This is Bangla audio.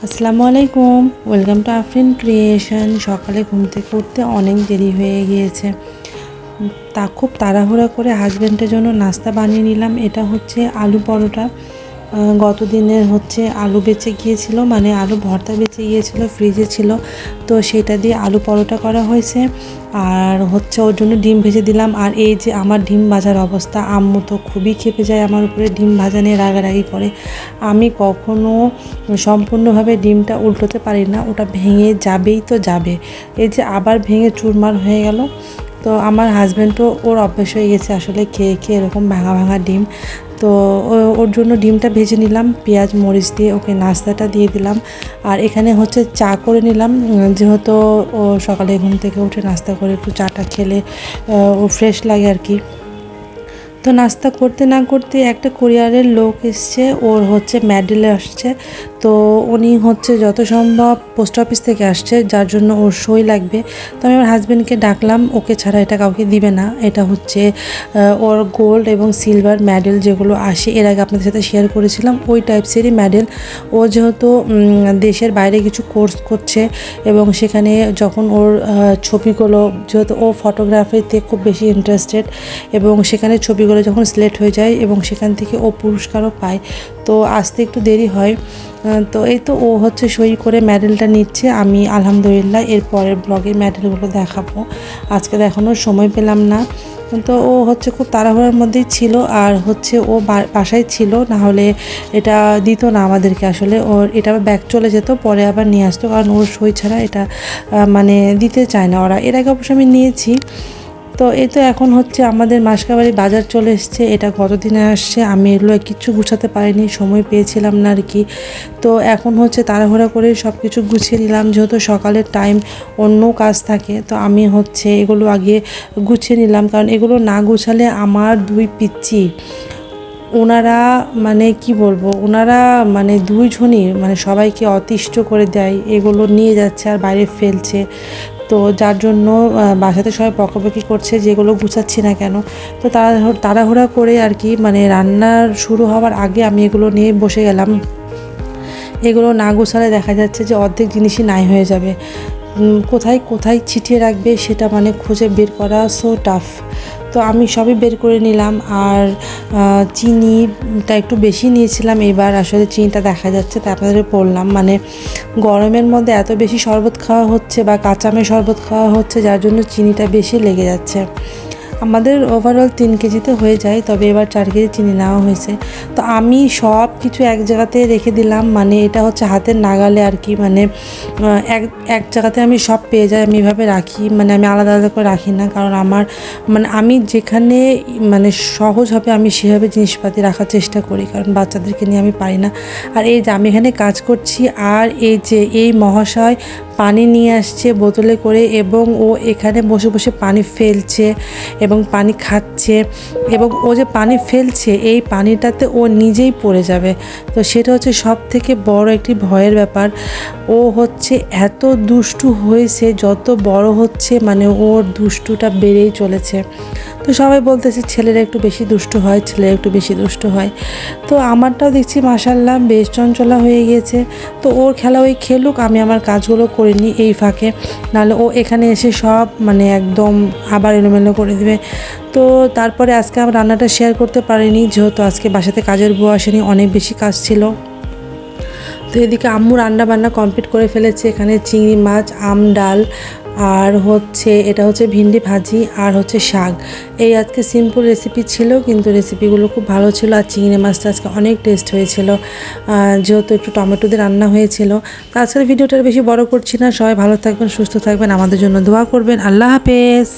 আসসালামু আলাইকুম, ওয়েলকাম টু আফরিন ক্রিয়েশন। সকালে ঘুম থেকে উঠতে অনেক দেরি হয়ে গিয়েছে, তা খুব তাড়াহুড়া করে হাজব্যান্ডের জন্য নাস্তা বানিয়ে নিলাম। এটা হচ্ছে আলু পরোটা। গত দিনের হচ্ছে আলু বেঁচে গিয়েছিল, মানে আলু ভর্তা বেঁচে গিয়েছিল, ফ্রিজে ছিল, তো সেটা দিয়ে আলু পরোটা করা হয়েছে। আর হচ্ছে ওর জন্য ডিম ভেজে দিলাম। আর এই যে আমার ডিম ভাজার অবস্থা, আম্মু তো খুবই খেপে যায় আমার উপরে, ডিম ভাজা নিয়ে রাগারাগি করে। আমি কখনো সম্পূর্ণভাবে ডিমটা উল্টোতে পারি না, ওটা ভেঙে যাবেই তো যাবে। এই যে আবার ভেঙে চুরমার হয়ে গেল। তো আমার হাজব্যান্ডও ওর অভ্যাস হয়ে গেছে আসলে খেয়ে খেয়ে এরকম ভাঙা ভাঙা ডিম। তো ওর জন্য ডিমটা ভেজে নিলাম পেঁয়াজ মরিচ দিয়ে, ওকে নাস্তাটা দিয়ে দিলাম। আর এখানে হচ্ছে চা করে নিলাম, যেহেতু ও সকালে ঘুম থেকে উঠে নাস্তা করে একটু চাটা খেলে ও ফ্রেশ লাগে আর কি। তো নাস্তা করতে না করতে একটা কুরিয়ারের লোক এসছে, ওর হচ্ছে মেডেলে আসছে। তো উনি হচ্ছে যত সম্ভব পোস্ট অফিস থেকে আসছে, যার জন্য ওর সই লাগবে। তো আমি আমার হাজব্যান্ডকে ডাকলাম, ওকে ছাড়া এটা কাউকে দিবে না। এটা হচ্ছে ওর গোল্ড এবং সিলভার মেডেল যেগুলো আসে, এর আগে আপনাদের সাথে শেয়ার করেছিলাম, ওই টাইপসেরই মেডেল। ও যেহেতু দেশের বাইরে কিছু কোর্স করছে এবং সেখানে যখন ওর ছবিগুলো, যেহেতু ও ফটোগ্রাফিতে খুব বেশি ইন্টারেস্টেড, এবং সেখানে ছবিগুলো যখন সিলেক্ট হয়ে যায় এবং সেখান থেকে ও পুরস্কারও পায়, তো আসতে একটু দেরি হয়। তো এই তো ও হচ্ছে সই করে মেডেলটা নিচ্ছে। আমি আলহামদুলিল্লাহ এর পরের ব্লগে মেডেলগুলো দেখাবো, আজকে দেখানোর সময় পেলাম না। তো ও হচ্ছে খুব তাড়াহুড়ার মধ্যেই ছিল, আর হচ্ছে ও বাসায় ছিল, না হলে এটা দিত না আমাদেরকে। আসলে ওর এটা আবার ব্যাক চলে যেত, পরে আবার নিয়ে আসতো, কারণ ওর সই ছাড়া এটা মানে দিতে চায় না ওরা। এর আগে অবশ্য আমি নিয়েছি। তো এই তো এখন হচ্ছে আমাদের মাসকাবাড়ি বাজার চলে এসছে, এটা কতদিনে আসছে, আমি এগুলো কিচ্ছু গুছাতে পারিনি, সময় পেয়েছিলাম না আর কি। তো এখন হচ্ছে তাড়াহুড়া করে সব কিছু গুছিয়ে নিলাম, যেহেতু সকালের টাইম অন্য কাজ থাকে। তো আমি হচ্ছে এগুলো আগে গুছিয়ে নিলাম, কারণ এগুলো না গুছালে আমার দুই পিচ্চি, ওনারা মানে কি বলবো, ওনারা মানে দুইজনই মানে সবাইকে অতিষ্ঠ করে দেয়, এগুলো নিয়ে যাচ্ছে আর বাইরে ফেলছে। তো যার জন্য বাসাতে সবাই বকাবকি করছে যেগুলো গুছাচ্ছি না কেন। তো তাড়াহুড়া করে আর কি, মানে রান্নার শুরু হওয়ার আগে আমি এগুলো নিয়ে বসে গেলাম। এগুলো না গোছালে দেখা যাচ্ছে যে অর্ধেক জিনিসই নাই হয়ে যাবে। কোথায় কোথায় ছিটিয়ে রাখবে সেটা মানে খুঁজে বের করা সো টাফ। তো আমি সবই বের করে নিলাম। আর চিনিটা একটু বেশি নিয়েছিলাম এবার, আসলে চিনিটা দেখা যাচ্ছে, তাই আপনাদের বললাম। মানে গরমের মধ্যে এত বেশি শরবত খাওয়া হচ্ছে বা কাঁচামের শরবত খাওয়া হচ্ছে, যার জন্য চিনিটা বেশি লেগে যাচ্ছে। আমাদের ওভারঅল 3 কেজিতে হয়ে যায়, তবে এবার 4 কেজি চিনি নেওয়া হয়েছে। তো আমি সব কিছু এক জায়গাতে রেখে দিলাম, মানে এটা হচ্ছে হাতের নাগালে আর কি। মানে এক এক জায়গাতে আমি সব পেয়ে যাই, আমি এভাবে রাখি, মানে আমি আলাদা আলাদা করে রাখি না, কারণ আমার মানে আমি যেখানে মানে সহজ হবে আমি সেভাবে জিনিসপাতি রাখার চেষ্টা করি, কারণ বাচ্চাদেরকে নিয়ে আমি পারি না। আর এই যে আমি এখানে কাজ করছি, আর এই যে এই মহাশয় পানি নিয়ে আসছে বোতলে করে, এবং ও এখানে বসে বসে পানি ফেলছে এবং পানি খাচ্ছে, এবং ও যে পানি ফেলছে এই পানিটাতে ও নিজেই পড়ে যাবে। তো সেটা হচ্ছে সব থেকে বড় একটি ভয়ের ব্যাপার। ও হচ্ছে এত দুষ্টু হয়েছে, যত বড় হচ্ছে মানে ওর দুষ্টুটা বেড়েই চলেছে। তো সবাই বলতেছে ছেলেরা একটু বেশি দুষ্টু হয়, ছেলেরা একটু বেশি দুষ্টু হয়। তো আমারটাও দেখছি মাশাআল্লাহ বেশ চঞ্চলা হয়ে গিয়েছে। তো ওর খেলা ওই খেলুক, আমি আমার কাজগুলো করে নিই এই ফাঁকে, নাহলে ও এখানে এসে সব মানে একদম আবার এলোমেলো করে দেবে। তো তারপরে আজকে আমার রান্নাটা শেয়ার করতে পারিনি, যেহেতু আজকে বাসাতে কাজের বউ আসেনি, অনেক বেশি কাজ ছিল। তো এদিকে আম্মু রান্না বান্না কমপ্লিট করে ফেলেছে। এখানে চিংড়ি মাছ, আম ডাল, আর হচ্ছে এটা হচ্ছে ভিন্ডি ভাজি, আর হচ্ছে শাক। এই আজকে সিম্পল রেসিপি ছিল, কিন্তু রেসিপিগুলো খুব ভালো ছিল। আর চিংড়ি মাছটা আজকে অনেক টেস্ট হয়েছিল, যেহেতু একটু টমেটো দিয়ে রান্না হয়েছিল। তো আজকের ভিডিওটা বেশি বড় করছি না, সবাই ভালো থাকবেন, সুস্থ থাকবেন, আমাদের জন্য দোয়া করবেন। আল্লাহ হাফেজ।